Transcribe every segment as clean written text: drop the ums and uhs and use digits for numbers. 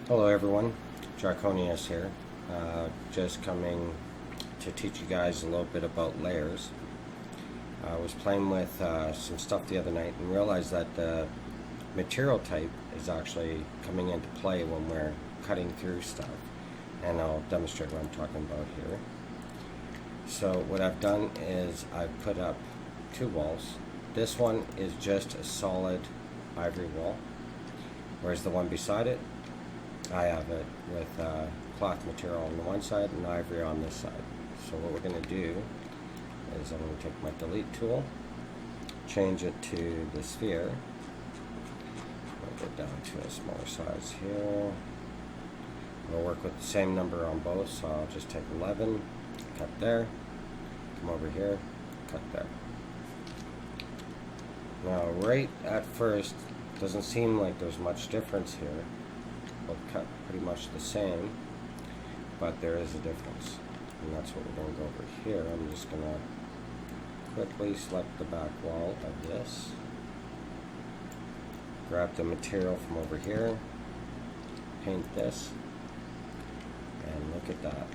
Hello everyone, Draconius here. Just coming to teach you guys a little bit about layers. I was playing with some stuff the other night and realized that the material type is actually coming into play when we're cutting through stuff. And I'll demonstrate what I'm talking about here. So what I've done is I've put up two walls. This one is just a solid ivory wall, whereas the one beside it, I have it with cloth material on the one side and ivory on this side. So what we're going to do is I'm going to take my delete tool, change it to the sphere. I'll go down to a smaller size here. We'll work with the same number on both, so I'll just take 11, cut there, come over here, cut there. Now right at first, doesn't seem like there's much difference here. We'll cut pretty much the same, but there is a difference, and that's what we're going to go over here. I'm just going to quickly select the back wall of this, grab the material from over here, paint this, and look at that.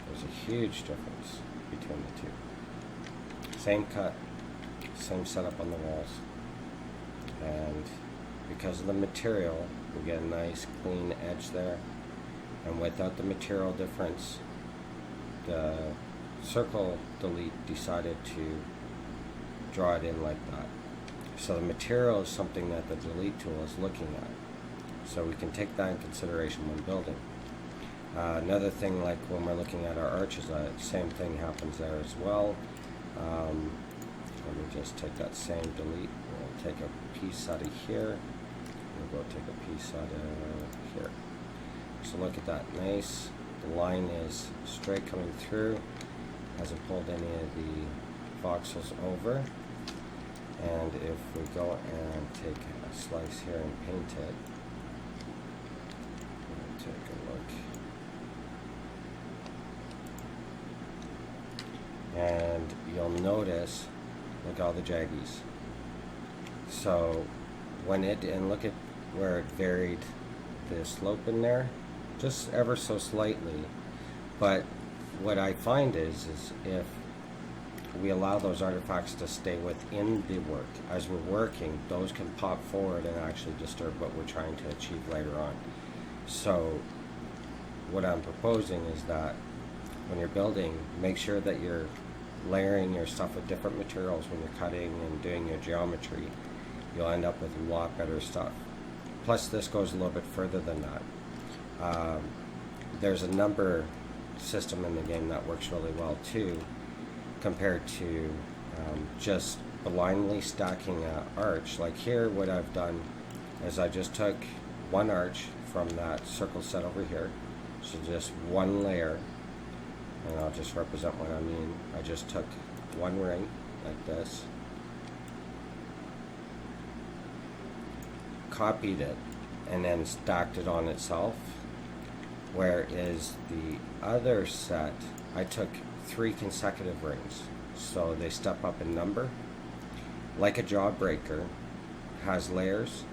There's a huge difference between the two. Same cut, same setup on the walls, and because of the material, we get a nice clean edge there, and without the material difference, the circle delete decided to draw it in like that. So the material is something that the delete tool is looking at, so we can take that in consideration when building. Another thing, like when we're looking at our arches, same thing happens there as well. Let me just take that same delete, we'll take a piece out of here, we'll go take a piece out of here. So look at that, nice. The line is straight coming through, hasn't pulled any of the voxels over. And if we go and take a slice here and paint it, we'll take a look. And you'll notice, look at all the jaggies. So when it, and look at where it varied the slope in there, just ever so slightly. But what I find is if we allow those artifacts to stay within the work, as we're working, those can pop forward and actually disturb what we're trying to achieve later on. So what I'm proposing is that when you're building, make sure that you're layering your stuff with different materials when you're cutting and doing your geometry. You'll end up with a lot better stuff. Plus this goes a little bit further than that. There's a number system in the game that works really well too, compared to just blindly stacking an arch. Like here, what I've done is I just took one arch from that circle set over here, so just one layer, and I'll just represent what I mean. I just took one ring like this, copied it, and then stacked it on itself. Whereas the other set, I took 3 consecutive rings, so they step up in number. Like a Jawbreaker has layers.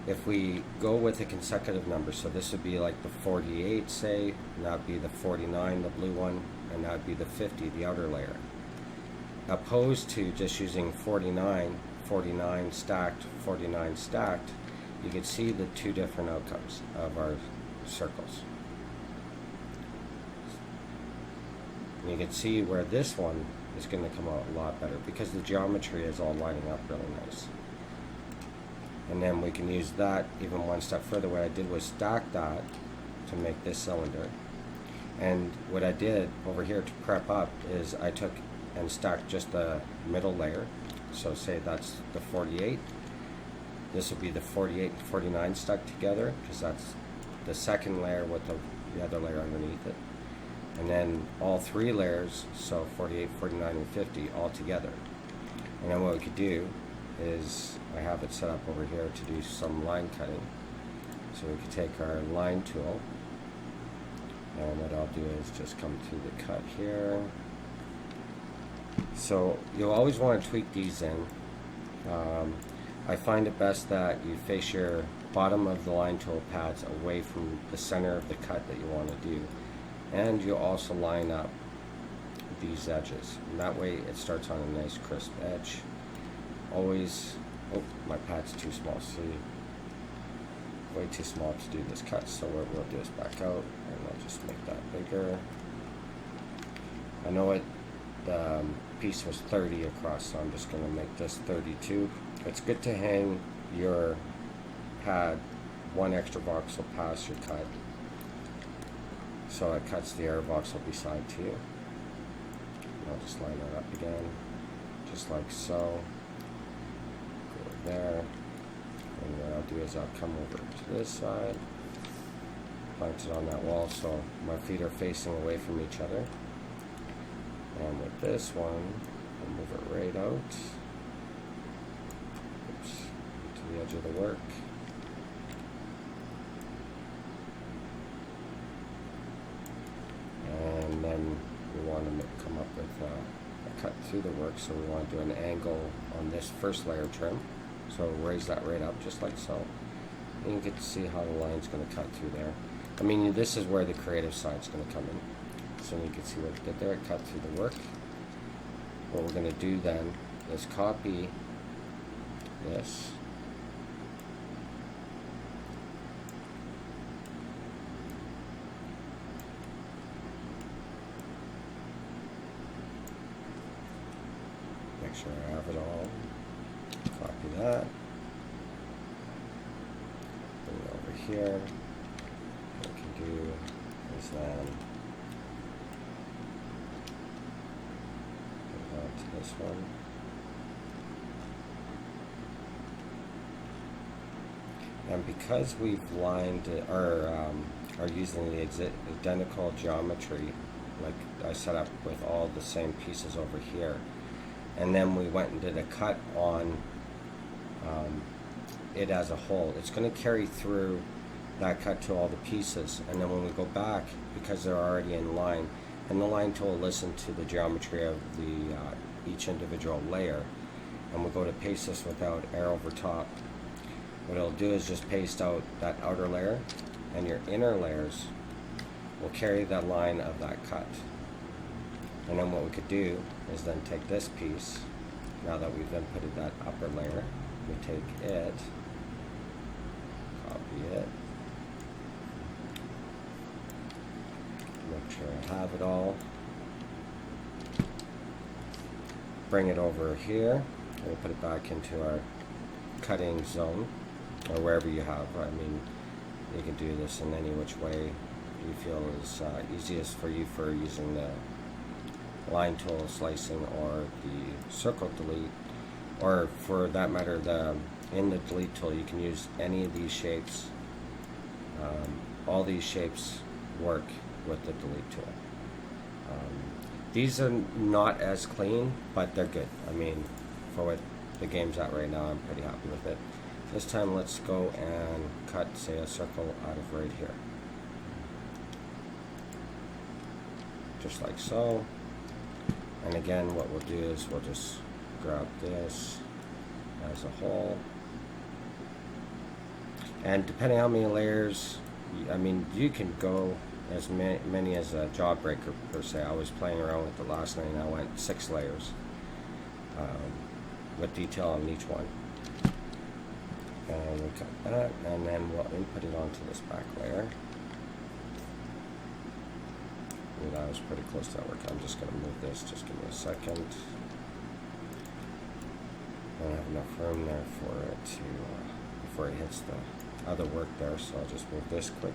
If we go with a consecutive number, so this would be like the 48, say, and that would be the 49, the blue one, and that would be the 50, the outer layer. Opposed to just using 49, 49 stacked, 49 stacked, you can see the two different outcomes of our circles. And you can see where this one is going to come out a lot better because the geometry is all lining up really nice. And then we can use that even one step further. What I did was stack that to make this cylinder. And what I did over here to prep up is I took and stacked just the middle layer. So say that's the 48. This would be the 48 and 49 stuck together, because that's the second layer with the other layer underneath it. And then all 3 layers, so 48, 49, and 50 all together. And then what we could do is, I have it set up over here to do some line cutting. So we could take our line tool, and what I'll do is just come through the cut here. So you'll always want to tweak these in. I find it best that you face your bottom of the line tool pads away from the center of the cut that you want to do. And you also line up these edges. And that way it starts on a nice crisp edge. Always, oh, my pad's too small. See, way too small to do this cut. So what we'll do is back out and I'll just make that bigger. I know it, the piece was 30 across, so I'm just going to make this 32. It's good to hang your pad one extra voxel past your cut, so it cuts the air voxel beside to you. And I'll just line it up again, just like so. Go there, and what I'll do is I'll come over to this side, plant it on that wall so my feet are facing away from each other. And with this one, I'll move it right out. Oops, to the edge of the work. And then we want to come up with a cut through the work, so we want to do an angle on this first layer trim. So raise that right up just like so. And you get to see how the line's going to cut through there. I mean, this is where the creative side's going to come in. So you can see what it did there, it cut through the work. What we're going to do then is copy this. Make sure I have it all. Copy that. Bring it over here. What we can do is then to this one. And because we've lined or are using the identical geometry, like I set up with all the same pieces over here, and then we went and did a cut on it as a whole, it's going to carry through that cut to all the pieces, and then when we go back, because they're already in line, and the line tool will listen to the geometry of the each individual layer, and we'll go to paste this without air over top. What it'll do is just paste out that outer layer, and your inner layers will carry that line of that cut. And then what we could do is then take this piece, now that we've inputted that upper layer, we take it, copy it, make sure I have it all, bring it over here, and we'll put it back into our cutting zone, or wherever you have. I mean, you can do this in any which way you feel is easiest for you for using the line tool, slicing, or the circle delete, or for that matter, in the delete tool you can use any of these shapes. All these shapes work with the delete tool. These are not as clean, but they're good. I mean, for what the game's at right now, I'm pretty happy with it. This time let's go and cut, say, a circle out of right here. Just like so. And again, what we'll do is we'll just grab this as a whole. And depending how many layers, I mean, you can go as many as a jawbreaker per se. I was playing around with it last night and I went 6 layers with detail on each one. And we cut that, and then we'll input it onto this back layer. And that was pretty close to that work. I'm just going to move this, just give me a second. I don't have enough room there for it to, before it hits the other work there, so I'll just move this quick.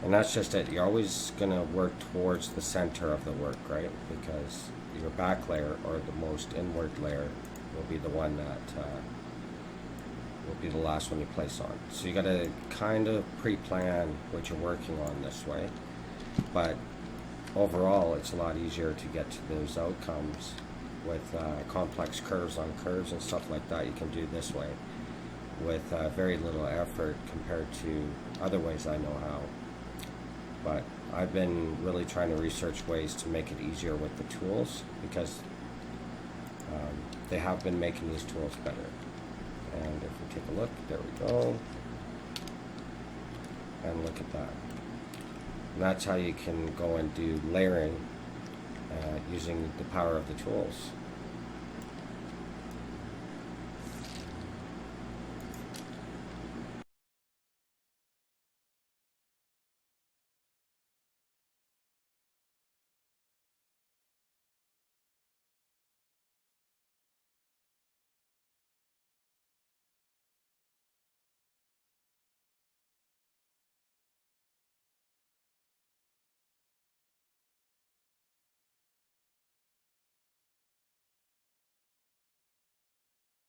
And that's just it. You're always going to work towards the center of the work, right? Because your back layer, or the most inward layer, will be the one that will be the last one you place on. So you got to kind of pre-plan what you're working on this way. But overall, it's a lot easier to get to those outcomes with complex curves on curves and stuff like that. You can do this way with very little effort compared to other ways I know how. But I've been really trying to research ways to make it easier with the tools, because They have been making these tools better. And if we take a look, there we go. And look at that. And that's how you can go and do layering using the power of the tools.